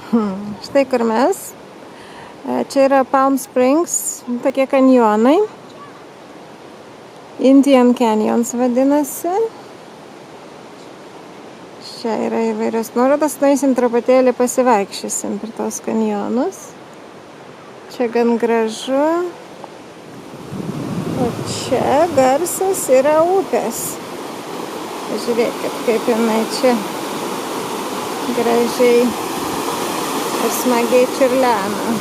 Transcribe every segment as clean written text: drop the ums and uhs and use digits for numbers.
Štai kur mes. Čia yra Palm Springs, tokie kanjonai. Indian Canyons vadinasi. Čia yra įvairios nuorodos, nueisim truputėlį pasivaikščiosim per tos kanjonus. Čia gan gražu. O čia garsas yra upės. Pažiūrėkit, kaip jinai čia gražiai ir smagiai čiurlena.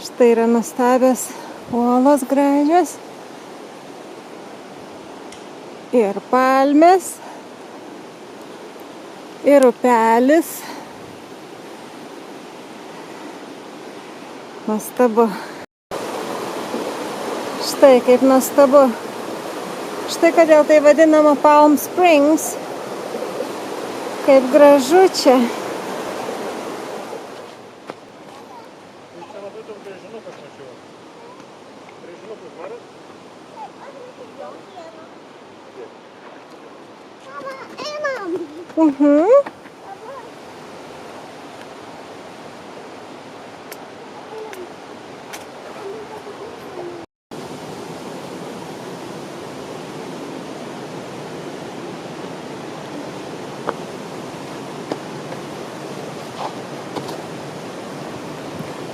Štai yra nuostabios uolos gražios. Ir palmės. Ir upelis. Nuostabu. Štai kaip nuostabu. Štai kodėl tai vadinama Palm Springs. Kaip gražu čia.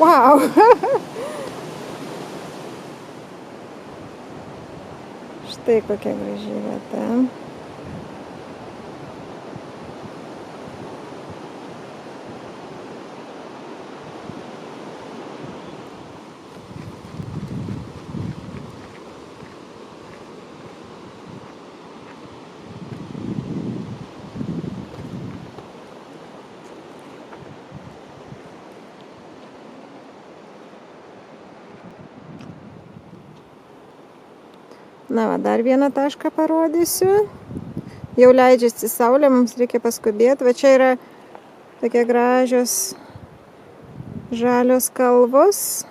Wow! Štai kokia graži vieta. Na, va, dar vieną tašką parodysiu. Jau leidžiasi saulė, mums reikia paskubėti. Va, čia yra tokie gražios žalios kalvos.